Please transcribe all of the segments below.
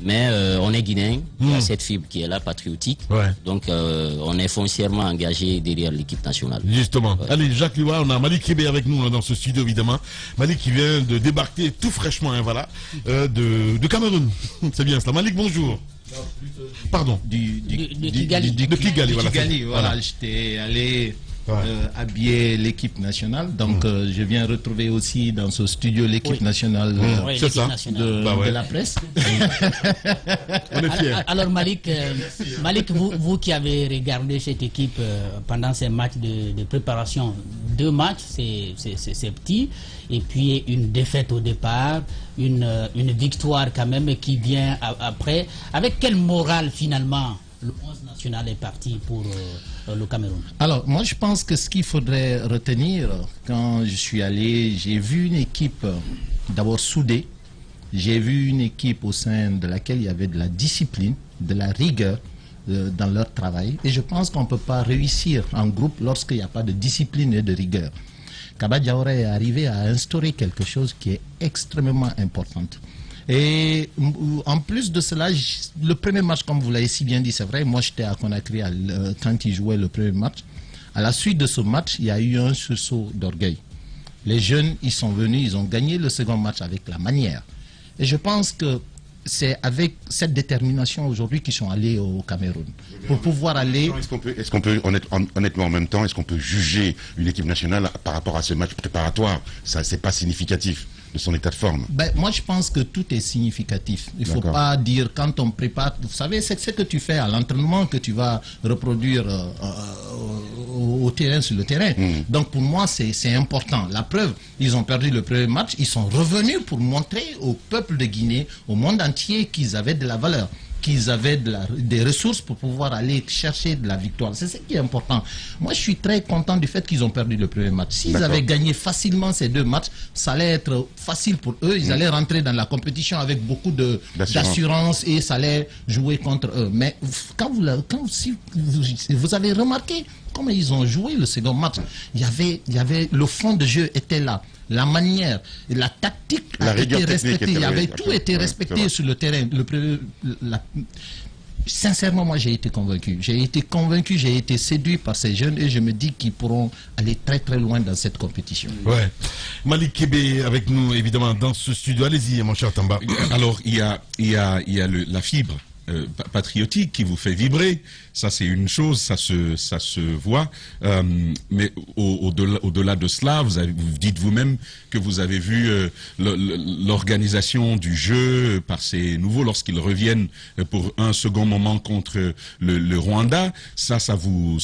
Mais on est guinéen, il y a cette fibre qui est là, patriotique. Ouais. Donc on est foncièrement engagé derrière l'équipe nationale. Justement. Ouais. Allez, Jacques Liwa, on a Malik Kébé avec nous dans ce studio, évidemment. Malik qui vient de débarquer tout fraîchement, hein, voilà, de Cameroun. C'est bien cela. Malik, bonjour. Pardon. De Kigali. De Kigali, voilà. Voilà. J'étais allé habiller l'équipe nationale. Donc, je viens retrouver aussi dans ce studio l'équipe nationale c'est ça. de la presse. On est fiers. Alors, Malik, vous qui avez regardé cette équipe pendant ces matchs de préparation, 2 matchs, c'est petit. Et puis, une défaite au départ, une victoire quand même qui vient après. Avec quelle morale, finalement, le 11 national est parti pour le Cameroun? Alors, moi, je pense que ce qu'il faudrait retenir, quand je suis allé, j'ai vu une équipe d'abord soudée. J'ai vu une équipe au sein de laquelle il y avait de la discipline, de la rigueur dans leur travail. Et je pense qu'on ne peut pas réussir en groupe lorsqu'il n'y a pas de discipline et de rigueur. Kaba Diawara est arrivé à instaurer quelque chose qui est extrêmement important. Et en plus de cela, le premier match, comme vous l'avez si bien dit, c'est vrai, moi j'étais à Conakry quand ils jouaient le premier match. À la suite de ce match, il y a eu un sursaut d'orgueil. Les jeunes, ils sont venus, ils ont gagné le second match avec la manière. Et je pense que c'est avec cette détermination aujourd'hui qu'ils sont allés au Cameroun. Pour pouvoir aller... Est-ce qu'on peut honnêtement en même temps, est-ce qu'on peut juger une équipe nationale par rapport à ce match préparatoire? Ça, c'est pas significatif de son état de forme. Ben, moi, je pense que tout est significatif. Il ne faut pas dire quand on prépare... Vous savez, c'est ce que tu fais à l'entraînement que tu vas reproduire au terrain, sur le terrain. Donc, pour moi, c'est important. La preuve, ils ont perdu le premier match. Ils sont revenus pour montrer au peuple de Guinée, au monde entier, qu'ils avaient de la valeur, qu'ils avaient des ressources pour pouvoir aller chercher de la victoire. C'est ce qui est important. Moi, je suis très content du fait qu'ils ont perdu le premier match. S'ils avaient gagné facilement ces 2 matchs, ça allait être facile pour eux. Ils allaient rentrer dans la compétition avec beaucoup d'assurance et ça allait jouer contre eux. Mais si vous avez remarqué comment ils ont joué le second match, il y avait le fond de jeu était là. La manière, la tactique a été respectée. Il y avait tout été respecté sur le terrain. Sincèrement, moi, j'ai été convaincu. J'ai été séduit par ces jeunes et je me dis qu'ils pourront aller très très loin dans cette compétition. Ouais. Malik Kébé avec nous, évidemment, dans ce studio. Allez-y, mon cher Tamba. Alors, il y a la fibre patriotique qui vous fait vibrer, ça c'est une chose, ça se voit, mais au-delà de cela, vous dites vous-même que vous avez vu l'organisation du jeu par ces nouveaux lorsqu'ils reviennent pour un second moment contre le Rwanda, ça vous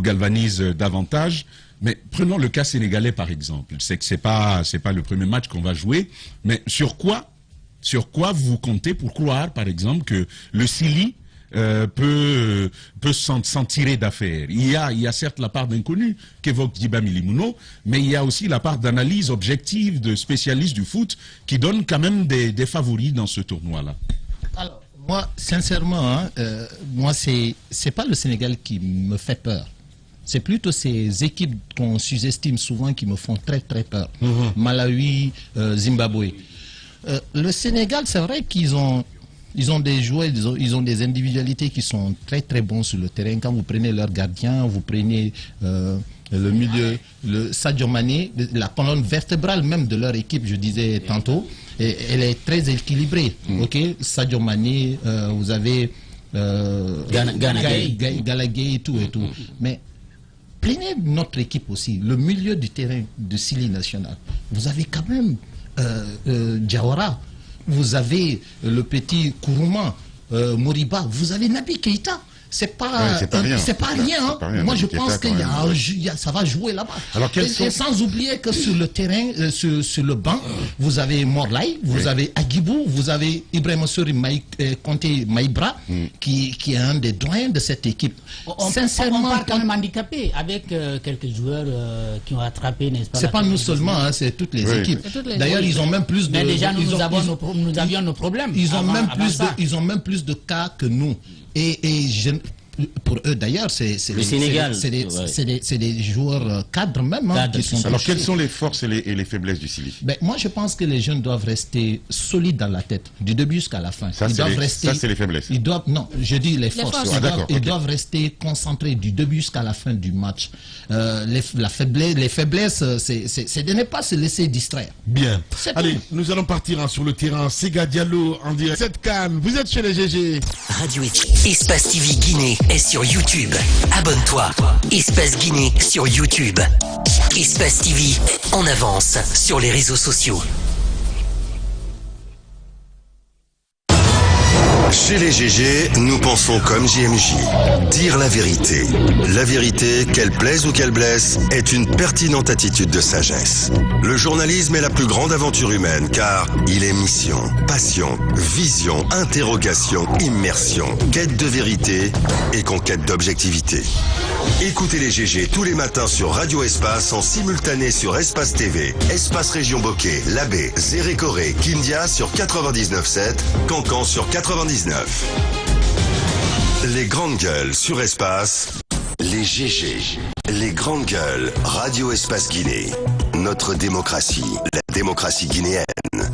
galvanise davantage. Mais prenons le cas sénégalais par exemple, c'est que c'est pas le premier match qu'on va jouer, mais sur quoi vous comptez pour croire, par exemple, que le Sili peut s'en tirer d'affaire? Il y a certes la part d'inconnu qu'évoque Djiba Milimouno, mais il y a aussi la part d'analyse objective de spécialistes du foot qui donnent quand même des favoris dans ce tournoi-là. Alors, moi, sincèrement, moi, c'est pas le Sénégal qui me fait peur. C'est plutôt ces équipes qu'on sous-estime souvent qui me font très très peur. Malawi, Zimbabwe. Le Sénégal, c'est vrai qu'ils ont des joueurs, ils ont des individualités qui sont très très bons sur le terrain. Quand vous prenez leur gardien, vous prenez le milieu, le Sadio Mané, la colonne vertébrale même de leur équipe, je disais tantôt, et elle est très équilibrée. Ok, Sadio Mané, vous avez Galagay et tout. Mais prenez notre équipe aussi, le milieu du terrain de Sili National. Vous avez quand même Diawara, vous avez le petit Kourouma, Moriba, vous avez Naby Keïta. C'est pas rien. Moi, je pense que ça va jouer là-bas. Et sans oublier que sur le terrain, sur le banc, vous avez Morlaï, vous avez Agibou, vous avez Ibrahim Sori Conté Maïbra, qui est un des doyens de cette équipe. Sincèrement, on part quand même handicapé avec quelques joueurs qui ont attrapé, n'est-ce pas? C'est pas nous seulement, hein, c'est toutes les équipes. D'ailleurs, ils ont même plus de... Mais déjà, nous avions nos problèmes. Ils ont même plus de cas que nous. Et Pour eux d'ailleurs, c'est Le Sénégal, des joueurs cadres même qui sont. Alors quelles sont les forces et les faiblesses du Sili? Moi je pense que les jeunes doivent rester solides dans la tête, du début jusqu'à la fin. Ça c'est les faiblesses. Non, je dis les forces. Ils doivent rester concentrés du début jusqu'à la fin du match. Les faiblesses, c'est de ne pas se laisser distraire. Bien. Allez, nous allons partir sur le terrain. Sega Diallo en direct. Cette canne, vous êtes chez les GG. Radio Espace TV Guinée est sur YouTube. Abonne-toi. Espace Guinée sur YouTube. Espace TV en avance sur les réseaux sociaux. Chez les GG, nous pensons comme JMJ. Dire la vérité. La vérité, qu'elle plaise ou qu'elle blesse, est une pertinente attitude de sagesse. Le journalisme est la plus grande aventure humaine car il est mission, passion, vision, interrogation, immersion, quête de vérité et conquête d'objectivité. Écoutez les GG tous les matins sur Radio Espace en simultané sur Espace TV, Espace Région Bokeh, Labé, Zérékoré, Kindia sur 99.7, Cancan sur 99. Les grandes gueules sur Espace, les GG, les grandes gueules, Radio Espace Guinée. Notre démocratie, la démocratie guinéenne,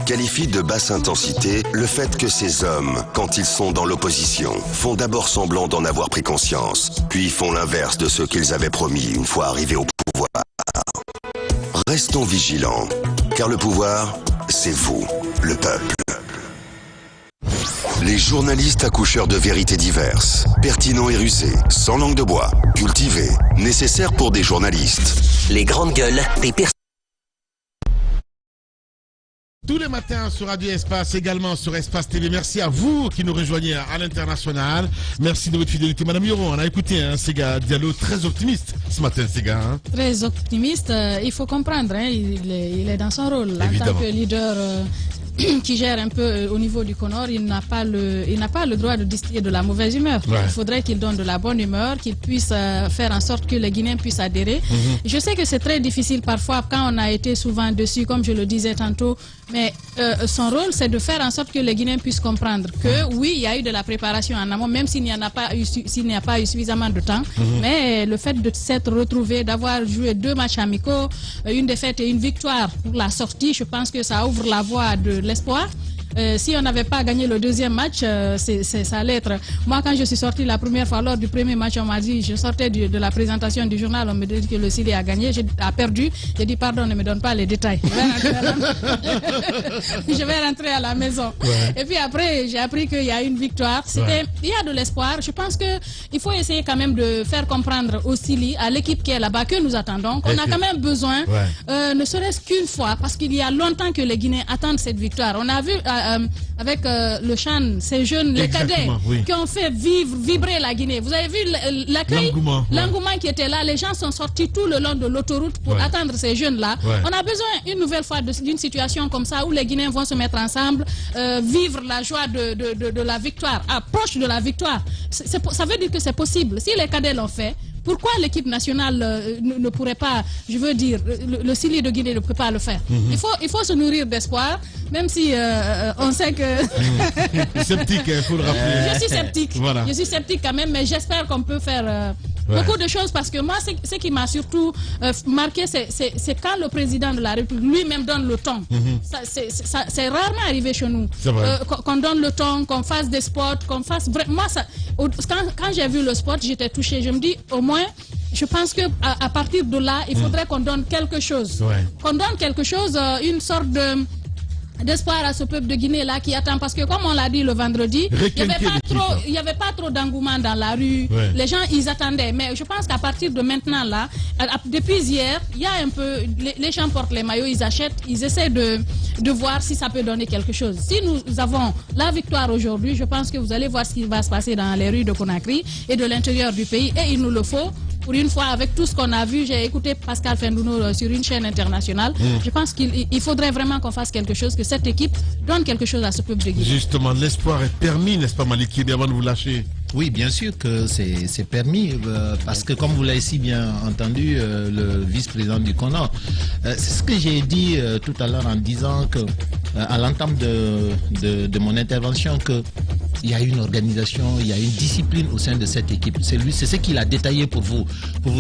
qualifie de basse intensité le fait que ces hommes, quand ils sont dans l'opposition, font d'abord semblant d'en avoir pris conscience, puis font l'inverse de ce qu'ils avaient promis une fois arrivés au pouvoir. Restons vigilants, car le pouvoir, c'est vous, le peuple. Les journalistes accoucheurs de vérités diverses, pertinents et rusés, sans langue de bois, cultivés, nécessaires pour des journalistes. Les grandes gueules des personnes. Tous les matins sur Radio Espace, également sur Espace TV. Merci à vous qui nous rejoignez à l'international. Merci de votre fidélité. Madame Yoro, on a écouté Sega Diallo, très optimiste ce matin, Sega. Très optimiste. Il faut comprendre, il est dans son rôle. Évidemment. En tant que leader qui gère un peu au niveau du Conor, il n'a pas le droit de distiller de la mauvaise humeur. Ouais. Il faudrait qu'il donne de la bonne humeur, qu'il puisse faire en sorte que les Guinéens puissent adhérer. Je sais que c'est très difficile parfois quand on a été souvent dessus, comme je le disais tantôt, mais son rôle c'est de faire en sorte que les Guinéens puissent comprendre que oui, il y a eu de la préparation en amont, même s'il n'y a pas eu suffisamment de temps, mais le fait de s'être retrouvé, d'avoir joué 2 matchs amicaux, une défaite et une victoire pour la sortie, je pense que ça ouvre la voie de l'espoir. Si on n'avait pas gagné le deuxième match, ça allait être... Moi, quand je suis sortie la première fois, lors du premier match, on m'a dit, je sortais de la présentation du journal, on me dit que le Sili a gagné, a perdu. J'ai dit, pardon, ne me donne pas les détails. Je vais rentrer à la maison. Ouais. Et puis après, j'ai appris qu'il y a une victoire. Il y a de l'espoir. Je pense qu'il faut essayer quand même de faire comprendre au Sili, à l'équipe qui est là-bas, que nous attendons, qu'on a quand même besoin, ne serait-ce qu'une fois, parce qu'il y a longtemps que les Guinéens attendent cette victoire. On a vu... avec le Chan, ces jeunes, les cadets, qui ont fait vibrer la Guinée. Vous avez vu l'accueil, l'engouement qui était là. Les gens sont sortis tout le long de l'autoroute pour attendre ces jeunes-là. On a besoin une nouvelle fois d'une situation comme ça où les Guinéens vont se mettre ensemble, vivre la joie de la victoire, approche de la victoire. Ça veut dire que c'est possible. Si les cadets l'ont fait, pourquoi l'équipe nationale ne pourrait pas, je veux dire, le Sili de Guinée ne peut pas le faire. Il faut se nourrir d'espoir, même si on sait que... Sceptique, il faut le rappeler. Je suis sceptique. Voilà. Je suis sceptique quand même, mais j'espère qu'on peut faire beaucoup de choses, parce que moi, ce qui m'a surtout marqué, c'est quand le président de la République lui-même donne le ton. C'est rarement arrivé chez nous. Qu'on donne le ton, qu'on fasse des spots, qu'on fasse... Moi, quand j'ai vu le spot, j'étais touchée. Je me dis, au moins, je pense qu'à partir de là, il faudrait qu'on donne quelque chose. Qu'on donne quelque chose, une sorte d'espoir à ce peuple de Guinée là qui attend, parce que comme on l'a dit le vendredi, il n'y avait pas trop d'engouement dans la rue. Les gens ils attendaient, mais je pense qu'à partir de maintenant là, depuis hier, il y a un peu, les gens portent les maillots, ils achètent, ils essaient de voir si ça peut donner quelque chose. Si nous avons la victoire aujourd'hui, je pense que vous allez voir ce qui va se passer dans les rues de Conakry et de l'intérieur du pays, et il nous le faut. Pour une fois, avec tout ce qu'on a vu, j'ai écouté Pascal Fendouno sur une chaîne internationale. Je pense qu'il faudrait vraiment qu'on fasse quelque chose, que cette équipe donne quelque chose à ce peuple de Guinée. Justement, l'espoir est permis, n'est-ce pas, Malik Kébé, avant de vous lâcher? Oui, bien sûr que c'est permis, parce que comme vous l'avez si bien entendu, le vice-président du Conor, c'est ce que j'ai dit tout à l'heure en disant que, à l'entame de mon intervention, que il y a une organisation, il y a une discipline au sein de cette équipe. C'est ce qu'il a détaillé pour vous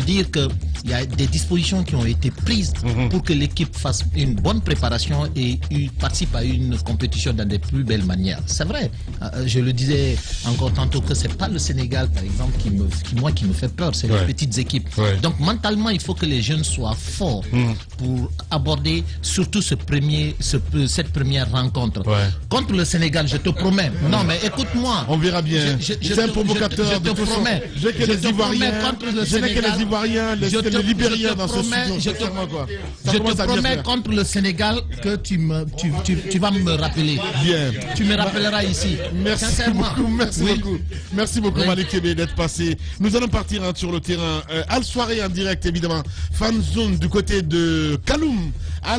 dire que il y a des dispositions qui ont été prises pour que l'équipe fasse une bonne préparation et participe à une compétition dans des plus belles manières. C'est vrai, je le disais encore tantôt que c'est pas le Sénégal par exemple qui me fait peur, c'est les petites équipes. Donc mentalement il faut que les jeunes soient forts pour aborder surtout cette première rencontre. Contre le Sénégal, je te promets. Non mais écoute-moi. On verra bien. C'est un provocateur. Je te promets. Je n'ai que les Ivoiriens, les Libériens dans ce studio. Je te promets contre le Sénégal que tu vas me rappeler. Bien. Tu me rappelleras ici. Merci beaucoup. Merci beaucoup Malik Kébé d'être passé. Nous allons partir sur le terrain. Al Soirée en direct évidemment. Fan Zone du côté de Kaloum.